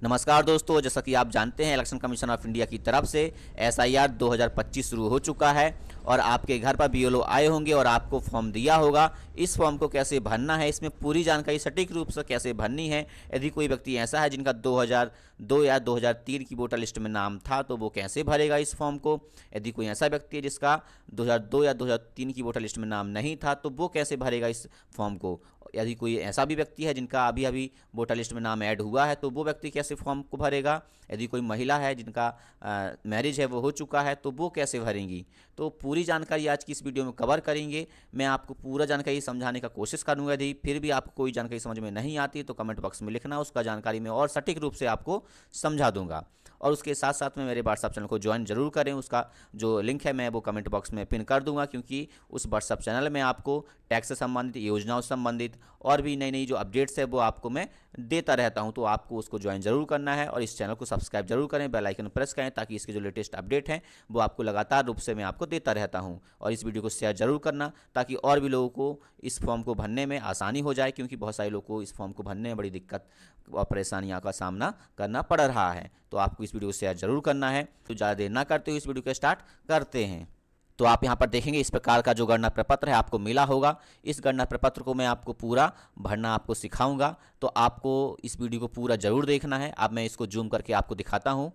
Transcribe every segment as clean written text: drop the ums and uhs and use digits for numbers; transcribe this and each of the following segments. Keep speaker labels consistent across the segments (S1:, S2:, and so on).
S1: नमस्कार दोस्तों, जैसा कि आप जानते हैं इलेक्शन कमीशन ऑफ इंडिया की तरफ से एसआईआर 2025 शुरू हो चुका है और आपके घर पर बीएलओ आए होंगे और आपको फॉर्म दिया होगा। इस फॉर्म को कैसे भरना है, इसमें पूरी जानकारी सटीक रूप से कैसे भरनी है। यदि कोई व्यक्ति ऐसा है जिनका 2002 या 2003 की वोटर लिस्ट में नाम था तो वो कैसे भरेगा इस फॉर्म को। यदि कोई ऐसा व्यक्ति है जिसका 2002 या 2003 की वोटर लिस्ट में नाम नहीं था तो वो कैसे भरेगा इस फॉर्म को। यदि कोई ऐसा भी व्यक्ति है जिनका अभी अभी वोटर लिस्ट में नाम ऐड हुआ है तो वो व्यक्ति कैसे फॉर्म को भरेगा। यदि कोई महिला है जिनका मैरिज है वो हो चुका है तो वो कैसे भरेंगी। तो पूरी जानकारी आज की इस वीडियो में कवर करेंगे। मैं आपको पूरा जानकारी समझाने का कोशिश करूंगा। यदि फिर भी आपको कोई जानकारी समझ में नहीं आती तो कमेंट बॉक्स में लिखना, उसका जानकारी मैं और सटीक रूप से आपको समझा दूंगा। और उसके साथ साथ में मेरे व्हाट्सअप चैनल को ज्वाइन जरूर करें। उसका जो लिंक है मैं वो कमेंट बॉक्स में पिन कर दूंगा, क्योंकि उस व्हाट्सअप चैनल में आपको टैक्स से संबंधित, योजनाओं से संबंधित और भी नई नई जो अपडेट्स है वो आपको मैं देता रहता हूं। तो आपको उसको ज्वाइन जरूर करना है और इस चैनल को सब्सक्राइब जरूर करें, बेल आइकन प्रेस करें, ताकि इसके जो लेटेस्ट अपडेट हैं वो आपको लगातार रूप से मैं आपको देता रहता हूं। और इस वीडियो को शेयर जरूर करना ताकि और भी लोगों को इस फॉर्म को भरने में आसानी हो जाए, क्योंकि बहुत सारे लोगों को इस फॉर्म को भरने में बड़ी दिक्कत और परेशानियों का सामना करना पड़ रहा है। तो आपको इस वीडियो को शेयर जरूर करना है। तो ज़्यादा देर ना करते हुए इस वीडियो को स्टार्ट करते हैं। तो आप यहाँ पर देखेंगे इस प्रकार का जो गणना प्रपत्र है आपको मिला होगा। इस गणना प्रपत्र को मैं आपको पूरा भरना आपको सिखाऊंगा, तो आपको इस वीडियो को पूरा जरूर देखना है। अब मैं इसको जूम करके आपको दिखाता हूँ।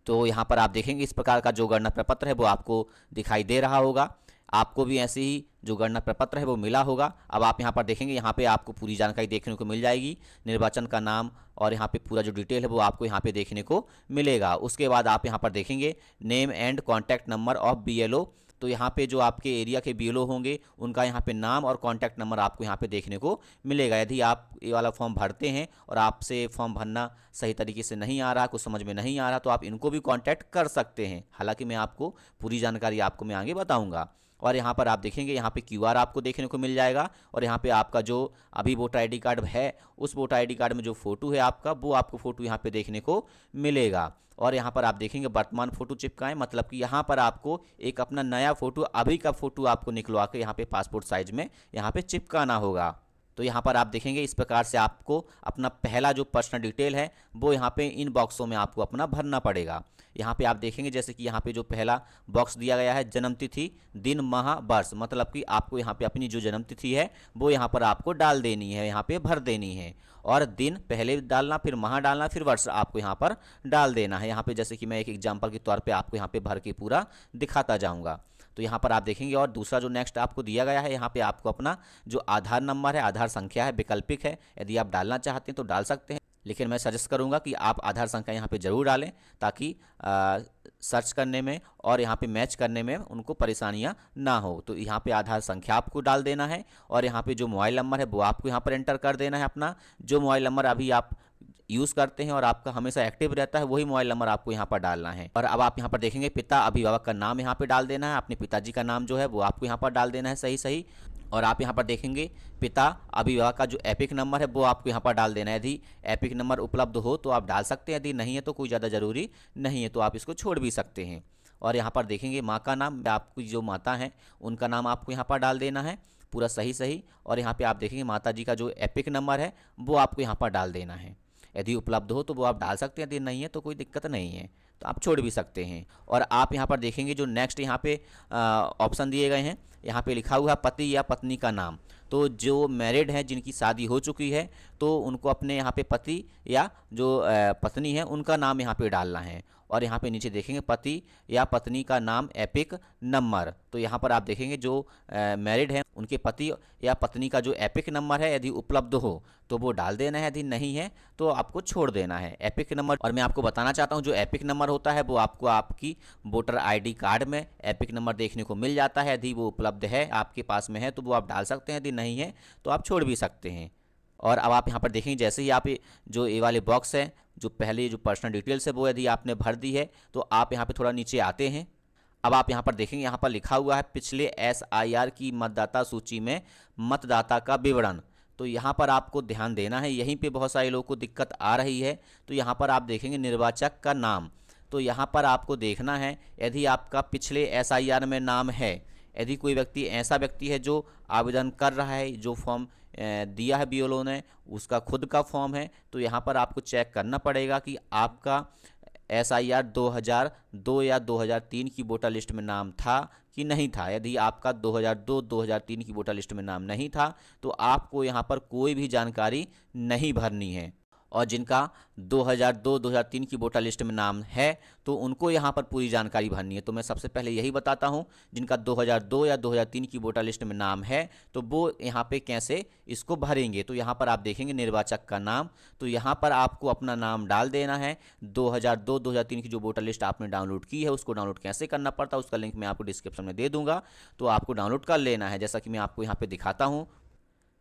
S1: तो यहाँ पर आप देखेंगे इस प्रकार का जो गणना प्रपत्र है वो आपको दिखाई दे रहा होगा। आपको भी ऐसे ही जो गणना प्रपत्र है वो मिला होगा। अब आप यहाँ पर देखेंगे, यहाँ पे आपको पूरी जानकारी देखने को मिल जाएगी। निर्वाचन का नाम और यहाँ पे पूरा जो डिटेल है वो आपको यहाँ पे देखने को मिलेगा। उसके बाद आप यहाँ पर देखेंगे name and contact number of BLO. तो यहाँ पे जो आपके एरिया के बीएलओ होंगे उनका यहाँ पे नाम और कॉन्टैक्ट नंबर आपको यहाँ पे देखने को मिलेगा। यदि आप ये वाला फॉर्म भरते हैं और आपसे फॉर्म भरना सही तरीके से नहीं आ रहा, कुछ समझ में नहीं आ रहा, तो आप इनको भी कॉन्टैक्ट कर सकते हैं। हालांकि मैं आपको पूरी जानकारी आपको मैं आगे बताऊँगा। और यहाँ पर आप देखेंगे यहाँ पे क्यूआर आपको देखने को मिल जाएगा और यहाँ पे आपका जो अभी वोटर आईडी कार्ड है उस वोटर आईडी कार्ड में जो फोटो है आपका वो आपको फोटो यहाँ पे देखने को मिलेगा। और यहाँ पर आप देखेंगे वर्तमान फोटो चिपकाएं, मतलब कि यहाँ पर आपको एक अपना नया फोटो, अभी का फोटो आपको निकलवा के यहाँ पे पासपोर्ट साइज में यहाँ पे चिपकाना होगा। तो यहाँ पर आप देखेंगे इस प्रकार से आपको अपना पहला जो पर्सनल डिटेल है वो यहाँ पे इन बॉक्सों में आपको अपना भरना पड़ेगा। यहाँ पे आप देखेंगे जैसे कि यहाँ पे जो पहला बॉक्स दिया गया है जन्म तिथि, दिन, माह, वर्ष, मतलब कि आपको यहाँ पे अपनी जो जन्म तिथि है वो यहाँ पर आपको डाल देनी है, यहाँ पे भर देनी है। और दिन पहले डालना, फिर माह डालना, फिर वर्ष आपको यहाँ पर डाल देना है। यहाँ पे जैसे कि मैं एक एग्जाम्पल के तौर पर आपको यहाँ पे भर के पूरा दिखाता जाऊँगा। तो यहाँ पर आप देखेंगे और दूसरा जो नेक्स्ट आपको दिया गया है, यहाँ पे आपको अपना जो आधार नंबर है, आधार संख्या है, वैकल्पिक है, यदि आप डालना चाहते हैं तो डाल सकते हैं, लेकिन मैं सजेस्ट करूंगा कि आप आधार संख्या यहाँ पे जरूर डालें, ताकि सर्च करने में और यहाँ पे मैच करने में उनको परेशानियाँ ना हो। तो यहाँ पे आधार संख्या आपको डाल देना है और यहाँ पे जो मोबाइल नंबर है वो आपको यहाँ पर एंटर कर देना है। अपना जो मोबाइल नंबर अभी आप यूज़ करते हैं और आपका हमेशा एक्टिव रहता है वही मोबाइल नंबर आपको यहाँ पर डालना है। और अब आप यहाँ पर देखेंगे पिता अभिभावक का नाम यहाँ पे डाल देना है, अपने पिताजी का नाम जो है वो आपको यहाँ पर डाल देना है सही सही। और आप यहाँ पर देखेंगे पिता अभिभावक का जो एपिक नंबर है वो आपको यहाँ पर डाल देना है। यदि एपिक नंबर उपलब्ध हो तो आप डाल सकते हैं, यदि नहीं है तो कोई ज़्यादा ज़रूरी नहीं है, तो आप इसको छोड़ भी सकते हैं। और यहाँ पर देखेंगे माँ का नाम, आपकी जो माता हैं उनका नाम आपको यहाँ पर डाल देना है पूरा सही सही। और यहाँ पर आप देखेंगे माता जी का जो एपिक नंबर है वो आपको यहाँ पर डाल देना है। यदि उपलब्ध हो तो वो आप डाल सकते हैं, यदि नहीं है तो कोई दिक्कत नहीं है, तो आप छोड़ भी सकते हैं। और आप यहाँ पर देखेंगे जो नेक्स्ट यहाँ पे ऑप्शन दिए गए हैं, यहाँ पे लिखा हुआ है पति या पत्नी का नाम। तो जो मैरिड हैं, जिनकी शादी हो चुकी है, तो उनको अपने यहाँ पे पति या जो पत्नी है उनका नाम यहाँ पे डालना है। और यहाँ पे नीचे देखेंगे पति या पत्नी का नाम एपिक नंबर। तो यहाँ पर आप देखेंगे जो मैरिड हैं उनके पति या पत्नी का जो एपिक नंबर है यदि उपलब्ध हो तो वो डाल देना है, यदि नहीं है तो आपको छोड़ देना है एपिक नंबर। और मैं आपको बताना चाहता हूँ जो एपिक नंबर होता है वो आपको आपकी वोटर आईडी कार्ड में एपिक नंबर देखने को मिल जाता है। यदि वो उपलब्ध है, आपके पास में है, तो वो आप डाल सकते हैं, यदि नहीं है तो आप छोड़ भी सकते हैं। और अब आप यहाँ पर देखेंगे जैसे ही आप जो ये वाले बॉक्स है, जो पहले जो पर्सनल डिटेल्स है वो यदि आपने भर दी है तो आप यहाँ पे थोड़ा नीचे आते हैं। अब आप यहाँ पर देखेंगे यहाँ पर लिखा हुआ है पिछले एसआईआर की मतदाता सूची में मतदाता का विवरण। तो यहाँ पर आपको ध्यान देना है, यहीं पे बहुत सारे लोगों को दिक्कत आ रही है। तो यहाँ पर आप देखेंगे निर्वाचक का नाम, तो यहाँ पर आपको देखना है यदि आपका पिछले एसआईआर में नाम है। यदि कोई व्यक्ति ऐसा व्यक्ति है जो आवेदन कर रहा है, जो फॉर्म दिया है बीएलओ ने, उसका खुद का फॉर्म है। तो यहाँ पर आपको चेक करना पड़ेगा कि आपका SIR 2002 या 2003 की वोटर लिस्ट में नाम था कि नहीं था। यदि आपका 2002-2003 की वोटर लिस्ट में नाम नहीं था तो आपको यहाँ पर कोई भी जानकारी नहीं भरनी है। और जिनका 2002-2003 की वोटर लिस्ट में नाम है तो उनको यहाँ पर पूरी जानकारी भरनी है। तो मैं सबसे पहले यही बताता हूँ, जिनका 2002 या 2003 की वोटर लिस्ट में नाम है तो वो यहाँ पे कैसे इसको भरेंगे। तो यहाँ पर आप देखेंगे निर्वाचक का नाम, तो यहाँ पर आपको अपना नाम डाल देना है। 2002-2003 की जो वोटर लिस्ट आपने डाउनलोड की है उसको डाउनलोड कैसे करना पड़ता है उसका लिंक मैं आपको डिस्क्रिप्शन में दे दूँगा, तो आपको डाउनलोड कर लेना है। जैसा कि मैं आपको यहाँ पर दिखाता हूँ,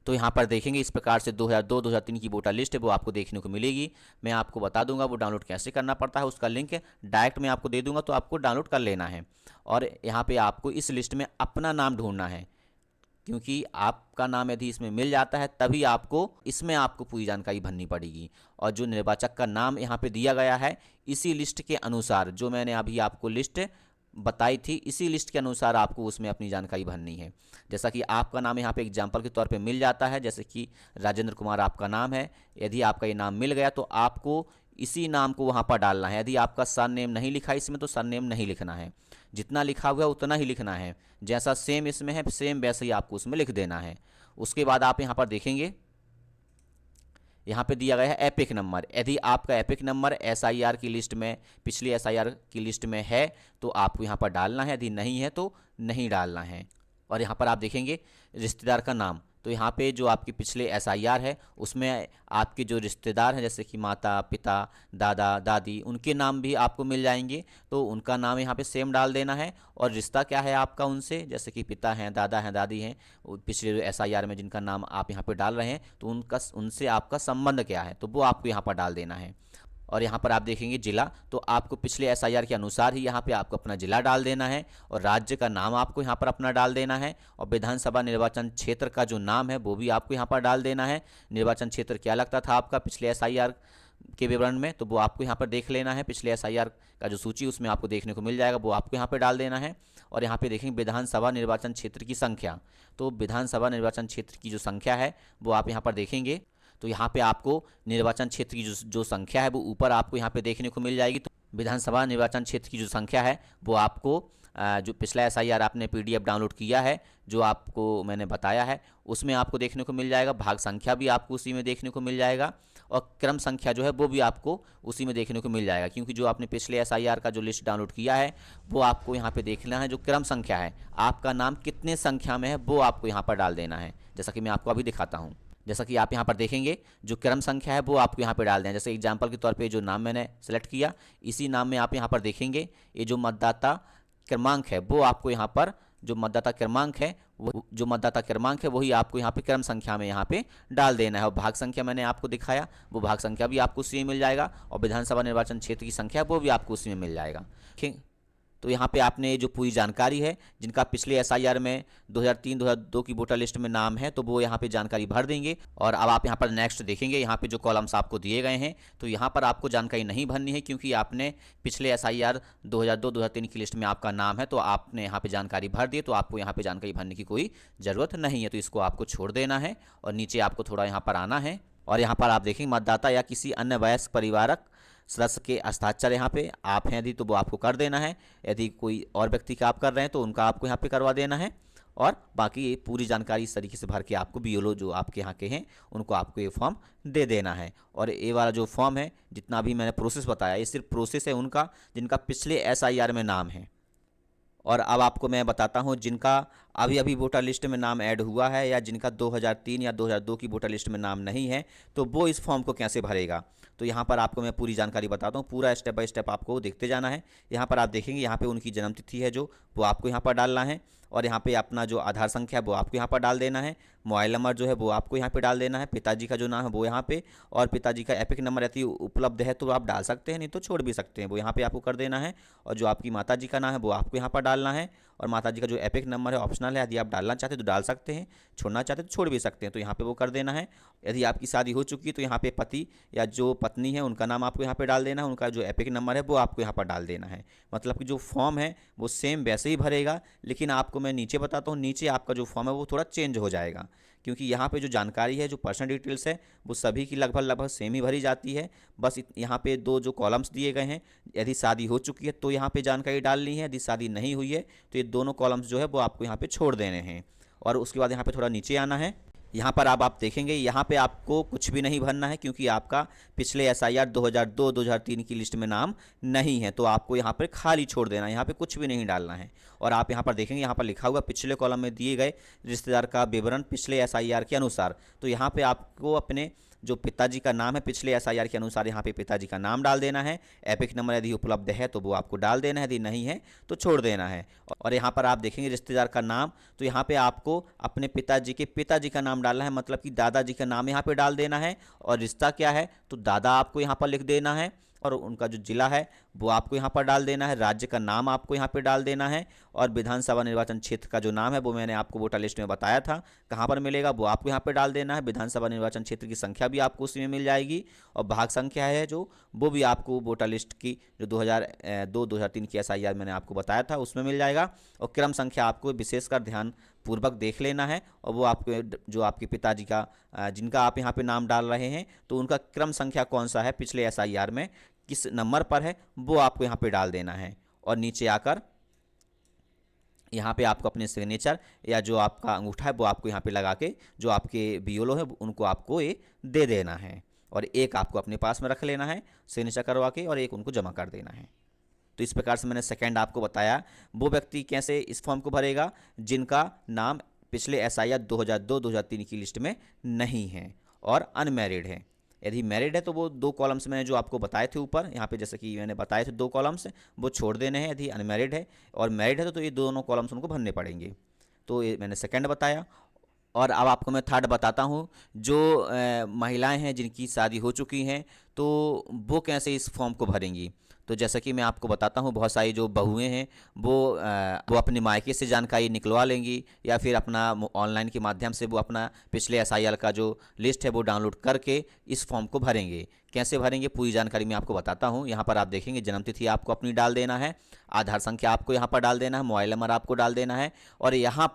S1: तो यहाँ पर देखेंगे इस प्रकार से 2002-2003 की वोटर लिस्ट है वो आपको देखने को मिलेगी। मैं आपको बता दूंगा वो डाउनलोड कैसे करना पड़ता है, उसका लिंक डायरेक्ट मैं आपको दे दूंगा, तो आपको डाउनलोड कर लेना है। और यहाँ पे आपको इस लिस्ट में अपना नाम ढूंढना है, क्योंकि आपका नाम यदि इसमें मिल जाता है तभी आपको इसमें आपको पूरी जानकारी भरनी पड़ेगी। और जो निर्वाचक का नाम यहाँ पे दिया गया है इसी लिस्ट के अनुसार, जो मैंने अभी आपको लिस्ट बताई थी इसी लिस्ट के अनुसार आपको उसमें अपनी जानकारी भरनी है। जैसा कि आपका नाम यहाँ पे एग्जाम्पल के तौर पे मिल जाता है, जैसे कि राजेंद्र कुमार आपका नाम है। यदि आपका ये नाम मिल गया तो आपको इसी नाम को वहाँ पर डालना है। यदि आपका सन नेम नहीं लिखा इसमें तो सन नेम नहीं लिखना है, जितना लिखा हुआ है उतना ही लिखना है। जैसा सेम इसमें है सेम वैसे ही आपको उसमें लिख देना है। उसके बाद आप यहाँ पर देखेंगे यहाँ पे दिया गया है एपिक नंबर। यदि आपका एपिक नंबर SIR की लिस्ट में, पिछली SIR की लिस्ट में है तो आपको यहाँ पर डालना है, यदि नहीं है तो नहीं डालना है। और यहाँ पर आप देखेंगे रिश्तेदार का नाम, तो यहाँ पे जो आपके पिछले SIR है उसमें आपके जो रिश्तेदार हैं जैसे कि माता पिता दादा दादी उनके नाम भी आपको मिल जाएंगे, तो उनका नाम यहाँ पे सेम डाल देना है। और रिश्ता क्या है आपका उनसे, जैसे कि पिता हैं दादा हैं दादी हैं, पिछले जो SIR में जिनका नाम आप यहाँ पे डाल रहे हैं तो उनसे आपका संबंध क्या है तो वो आपको यहाँ पर डाल देना है। और यहाँ पर आप देखेंगे जिला, तो आपको पिछले SIR के अनुसार ही यहाँ पे आपको अपना जिला डाल देना है। और राज्य का नाम आपको यहाँ पर अपना डाल देना है। और विधानसभा निर्वाचन क्षेत्र का जो नाम है वो भी आपको यहाँ पर डाल देना है। निर्वाचन क्षेत्र क्या लगता था आपका पिछले SIR के विवरण में, तो वो आपको यहाँ पर देख लेना है। पिछले SIR का जो सूची उसमें आपको देखने को मिल जाएगा, वो आपको यहाँ पर डाल देना है। और यहाँ पे देखेंगे विधानसभा निर्वाचन क्षेत्र की संख्या, तो विधानसभा निर्वाचन क्षेत्र की जो संख्या है वो आप यहाँ पर देखेंगे। तो यहाँ पे आपको निर्वाचन क्षेत्र की जो संख्या है वो ऊपर आपको यहाँ पे देखने को मिल जाएगी। तो विधानसभा निर्वाचन क्षेत्र की जो संख्या है वो आपको जो पिछला SIR आपने PDF डाउनलोड किया है जो आपको मैंने बताया है उसमें आपको देखने को मिल जाएगा। भाग संख्या भी आपको उसी में देखने को मिल जाएगा और क्रम संख्या जो है वो भी आपको उसी में देखने को मिल जाएगा, क्योंकि जो आपने पिछले SIR का जो लिस्ट डाउनलोड किया है वो आपको यहाँ पे देखना है। जो क्रम संख्या है आपका नाम कितने संख्या में है वो आपको यहाँ पर डाल देना है, जैसा कि मैं आपको अभी दिखाता हूँ। जैसा कि आप यहाँ पर देखेंगे जो क्रम संख्या है वो आपको यहाँ पे डाल दें। जैसे एग्जाम्पल के तौर पे जो नाम मैंने सेलेक्ट किया इसी नाम में आप यहाँ पर देखेंगे ये जो मतदाता क्रमांक है वो आपको यहाँ पर जो मतदाता क्रमांक है वही आपको यहाँ पे क्रम संख्या में यहाँ पे डाल देना है। और भाग संख्या मैंने आपको दिखाया वो भाग संख्या भी आपको उसी में मिल जाएगा और विधानसभा निर्वाचन क्षेत्र की संख्या वो भी आपको उसी में मिल जाएगा। ठीक, तो यहाँ पे आपने जो पूरी जानकारी है जिनका पिछले SIR में 2003-2002 की वोटर लिस्ट में नाम है तो वो यहाँ पे जानकारी भर देंगे। और अब आप यहाँ पर नेक्स्ट देखेंगे, यहाँ पे जो कॉलम्स आपको दिए गए हैं तो यहाँ पर आपको जानकारी नहीं भरनी है, क्योंकि आपने पिछले SIR 2002-2003 की लिस्ट में आपका नाम है तो आपने यहाँ पे जानकारी भर दी, तो आपको यहाँ पे जानकारी भरने की कोई ज़रूरत नहीं है। तो इसको आपको छोड़ देना है और नीचे आपको थोड़ा यहाँ पर आना है। और यहाँ पर आप देखेंगे मतदाता या किसी अन्य वयस्क परिवारक सदस्य के हस्ताक्षर यहाँ पे आप हैं यदि तो वो आपको कर देना है। यदि कोई और व्यक्ति का आप कर रहे हैं तो उनका आपको यहाँ पे करवा देना है। और बाकी ये पूरी जानकारी इस तरीके से भर के आपको BLO जो आपके यहाँ के हैं उनको आपको ये फॉर्म दे देना है। और ये वाला जो फॉर्म है जितना भी मैंने प्रोसेस बताया ये सिर्फ प्रोसेस है उनका जिनका पिछले SIR में नाम है। और अब आपको मैं बताता हूँ जिनका अभी अभी वोटर लिस्ट में नाम ऐड हुआ है या जिनका 2003 या 2002 की वोटर लिस्ट में नाम नहीं है तो वो इस फॉर्म को कैसे भरेगा। तो यहाँ पर आपको मैं पूरी जानकारी बताता हूँ, पूरा स्टेप बाय स्टेप आपको देखते जाना है। यहाँ पर आप देखेंगे यहाँ पे उनकी जन्मतिथि है जो वो आपको यहाँ पर डालना है। और यहाँ पे अपना जो आधार संख्या है वो आपको यहाँ पर डाल देना है। मोबाइल नंबर जो है वो आपको यहाँ पे डाल देना है। पिताजी का जो नाम है वो यहाँ पे, और पिताजी का एपिक नंबर यदि उपलब्ध है तो आप डाल सकते हैं, नहीं तो छोड़ भी सकते हैं, वो यहाँ पे आपको कर देना है। और जो आपकी माताजी का नाम है वो आपको यहाँ पर डालना है। और माताजी का जो एपिक नंबर है ऑप्शनल है, यदि आप डालना चाहते हैं तो डाल सकते हैं, छोड़ना चाहते हैं तो छोड़ भी सकते हैं, तो यहाँ पे वो कर देना है। यदि आपकी शादी हो चुकी है तो यहाँ पे पति या जो पत्नी है उनका नाम आपको यहाँ पे डाल देना है, उनका जो एपिक नंबर है वो आपको यहाँ पर डाल देना है। मतलब कि जो फॉर्म है वो सेम वैसे ही भरेगा, लेकिन आपको मैं नीचे बताता हूँ, नीचे आपका जो फॉर्म है वो थोड़ा चेंज हो जाएगा, क्योंकि यहाँ पे जो जानकारी है, जो पर्सनल डिटेल्स है, वो सभी की लगभग सेम ही भरी जाती है। बस यहाँ पे दो जो कॉलम्स दिए गए हैं, यदि शादी हो चुकी है तो यहाँ पे जानकारी डालनी है, यदि शादी नहीं हुई है तो ये दोनों कॉलम्स जो है वो आपको यहाँ पे छोड़ देने हैं। और उसके बाद यहाँ पे थोड़ा नीचे आना है। यहाँ पर अब आप देखेंगे यहाँ पे आपको कुछ भी नहीं भरना है, क्योंकि आपका पिछले एसआईआर 2002-2003 की लिस्ट में नाम नहीं है, तो आपको यहाँ पर खाली छोड़ देना है, यहाँ पे कुछ भी नहीं डालना है। और आप यहाँ पर देखेंगे, यहाँ पर लिखा हुआ पिछले कॉलम में दिए गए रिश्तेदार का विवरण पिछले एसआईआर के अनुसार, तो यहाँ पे आपको अपने जो पिताजी का नाम है पिछले एसआईआर के अनुसार यहाँ पे पिताजी का नाम डाल देना है। एपिक नंबर यदि उपलब्ध है तो वो आपको डाल देना है, यदि नहीं है तो छोड़ देना है। और यहाँ पर आप देखेंगे रिश्तेदार का नाम, तो यहाँ पे आपको अपने पिताजी का नाम डालना है, मतलब कि दादाजी का नाम यहाँ पे डाल देना है। और रिश्ता क्या है, तो दादा आपको यहाँ पर लिख देना है। और उनका जो जिला है वो आपको यहाँ पर डाल देना है। राज्य का नाम आपको यहाँ पे डाल देना है। और विधानसभा निर्वाचन क्षेत्र का जो नाम है वो मैंने आपको वोटर लिस्ट में बताया था कहाँ पर मिलेगा, वो आपको यहाँ पे डाल देना है। विधानसभा निर्वाचन क्षेत्र की संख्या भी आपको उसी में मिल जाएगी, और भाग संख्या है जो, वो भी आपको वोटर लिस्ट की जो 2002-2003 की एसआईआर मैंने आपको बताया था उसमें मिल जाएगा। और क्रम संख्या आपको विशेषकर ध्यान पूर्वक देख लेना है, और वो आपके जो आपके पिताजी का जिनका आप यहाँ पे नाम डाल रहे हैं, तो उनका क्रम संख्या कौन सा है पिछले एसआईआर में, किस नंबर पर है, वो आपको यहाँ पे डाल देना है। और नीचे आकर यहाँ पे आपको अपने सिग्नेचर या जो आपका अंगूठा है वो आपको यहाँ पे लगा के जो आपके बीएलओ है उनको आपको ये दे देना है। और एक आपको अपने पास में रख लेना है सिग्नेचर करवा के, और एक उनको जमा कर देना है। तो इस प्रकार से मैंने सेकंड आपको बताया वो व्यक्ति कैसे इस फॉर्म को भरेगा जिनका नाम पिछले एसआईआर 2002-2003 की लिस्ट में नहीं है और अनमैरिड है। यदि मैरिड है तो वो दो कॉलम्स मैंने जो आपको बताए थे ऊपर यहाँ पे, जैसे कि मैंने बताए थे दो कॉलम्स वो छोड़ देने हैं। यदि अनमैरिड है और मैरिड है तो ये दोनों कॉलम्स उनको भरने पड़ेंगे। तो ये मैंने सेकंड बताया। और अब आपको मैं थर्ड बताता हूँ, जो महिलाएं हैं जिनकी शादी हो चुकी हैं तो वो कैसे इस फॉर्म को भरेंगी। तो जैसा कि मैं आपको बताता हूँ, बहुत सारी जो बहुएं हैं वो अपने मायके से जानकारी निकलवा लेंगी, या फिर अपना ऑनलाइन के माध्यम से वो अपना पिछले एसआईआर का जो लिस्ट है वो डाउनलोड करके इस फॉर्म को भरेंगे। कैसे भरेंगे पूरी जानकारी मैं आपको बताता हूँ। यहाँ पर आप देखेंगे जन्मतिथि आपको अपनी डाल देना है, आधार संख्या आपको यहाँ पर डाल देना है, मोबाइल नंबर आपको डाल देना है, और यहाँ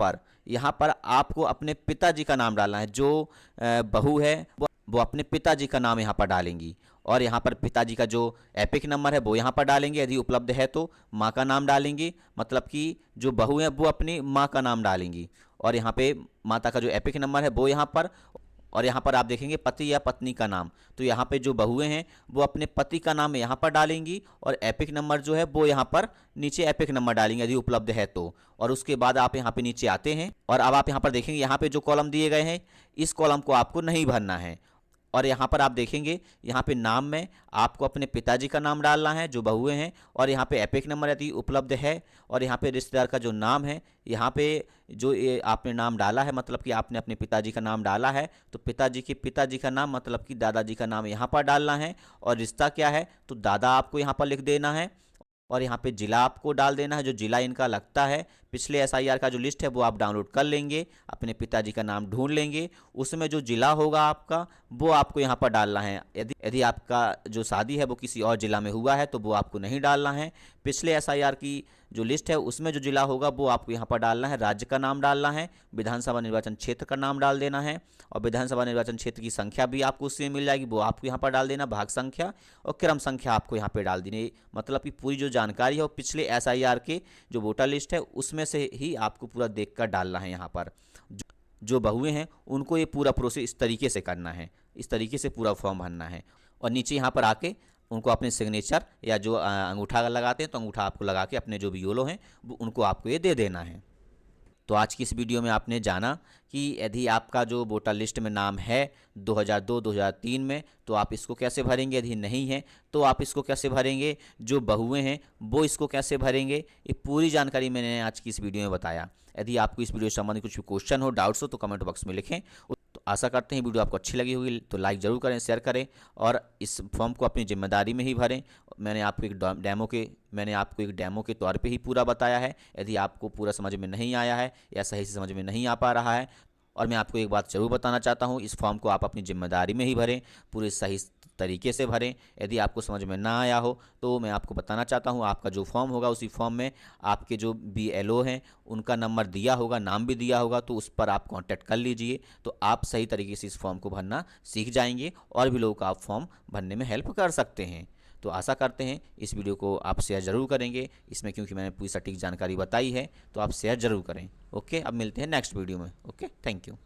S1: पर आपको अपने पिताजी का नाम डालना है। जो बहू है वो अपने पिताजी का नाम यहाँ पर डालेंगी, और यहाँ पर पिताजी का जो एपिक नंबर है वो यहाँ पर डालेंगे, यदि उपलब्ध है तो माँ का नाम डालेंगी, मतलब कि जो बहू है वो अपनी माँ का नाम डालेंगी। और यहाँ पे माता का जो एपिक नंबर है वो यहाँ पर, और यहाँ पर आप देखेंगे पति या पत्नी का नाम, तो यहाँ पे जो बहुएं हैं वो अपने पति का नाम यहाँ पर डालेंगी, और एपिक नंबर जो है वो यहाँ पर नीचे एपिक नंबर डालेंगे यदि उपलब्ध है तो। और उसके बाद आप यहाँ पे नीचे आते हैं, और अब आप यहाँ पर देखेंगे यहाँ पे जो कॉलम दिए गए हैं इस कॉलम को आपको नहीं भरना है। और यहाँ पर आप देखेंगे यहाँ पे नाम में आपको अपने पिताजी का नाम डालना है जो बहुएं हैं, और यहाँ पे एपिक नंबर यदि उपलब्ध है, और यहाँ पे रिश्तेदार का जो नाम है, यहाँ पे जो ये आपने नाम डाला है, मतलब कि आपने अपने पिताजी का नाम डाला है तो पिताजी के पिताजी का नाम मतलब कि दादाजी का नाम यहाँ पर डालना है। और रिश्ता क्या है, तो दादा आपको यहाँ पर लिख देना है, और यहाँ पे जिला आपको डाल देना है, जो जिला इनका लगता है। पिछले एसआईआर का जो लिस्ट है वो आप डाउनलोड कर लेंगे, अपने पिताजी का नाम ढूंढ लेंगे, उसमें जो जिला होगा आपका वो आपको यहाँ पर डालना है। यदि आपका जो शादी है वो किसी और जिला में हुआ है तो वो आपको नहीं डालना है। पिछले एसआईआर की जो लिस्ट है उसमें जो जिला होगा वो आपको यहाँ पर डालना है, राज्य का नाम डालना है, विधानसभा निर्वाचन क्षेत्र का नाम डाल देना है, और विधानसभा निर्वाचन क्षेत्र की संख्या भी आपको उसमें मिल जाएगी, वो आपको यहाँ पर डाल देना, भाग संख्या और क्रम संख्या आपको यहाँ पे डाल देनी। मतलब कि पूरी जो जानकारी है वो पिछले एसआईआर के जो वोटर लिस्ट है उसमें से ही आपको पूरा देख कर डालना है। यहाँ पर जो बहुएं हैं उनको ये पूरा प्रोसेस इस तरीके से करना है, इस तरीके से पूरा फॉर्म भरना है। और नीचे यहाँ पर आके उनको अपने सिग्नेचर या जो अंगूठा लगाते हैं तो अंगूठा आपको लगा के अपने जो भी योलो हैं उनको आपको ये दे देना है। तो आज की इस वीडियो में आपने जाना कि यदि आपका जो वोटर लिस्ट में नाम है 2002-2003 में तो आप इसको कैसे भरेंगे, यदि नहीं है तो आप इसको कैसे भरेंगे, जो बहुएं हैं वो इसको कैसे भरेंगे, ये पूरी जानकारी मैंने आज की इस वीडियो में बताया। यदि आपको इस वीडियो से संबंधित कुछ भी क्वेश्चन हो, डाउट्स हो तो कमेंट बॉक्स में लिखें। तो आशा करते हैं वीडियो आपको अच्छी लगी होगी, तो लाइक ज़रूर करें, शेयर करें, और इस फॉर्म को अपनी जिम्मेदारी में ही भरें। मैंने आपको एक डेमो के तौर पे ही पूरा बताया है। यदि आपको पूरा समझ में नहीं आया है या सही से समझ में नहीं आ पा रहा है, और मैं आपको एक बात ज़रूर बताना चाहता हूँ, इस फॉर्म को आप अपनी जिम्मेदारी में ही भरें, पूरे सही तरीके से भरें। यदि आपको समझ में ना आया हो तो मैं आपको बताना चाहता हूँ, आपका जो फॉर्म होगा उसी फॉर्म में आपके जो BLO हैं उनका नंबर दिया होगा, नाम भी दिया होगा, तो उस पर आप कांटेक्ट कर लीजिए। तो आप सही तरीके से इस फॉर्म को भरना सीख जाएंगे और भी लोगों का आप फॉर्म भरने में हेल्प कर सकते हैं। तो आशा करते हैं इस वीडियो को आप शेयर ज़रूर करेंगे इसमें, क्योंकि मैंने पूरी सटीक जानकारी बताई है तो आप शेयर ज़रूर करें। ओके, अब मिलते हैं नेक्स्ट वीडियो में। Okay, thank you.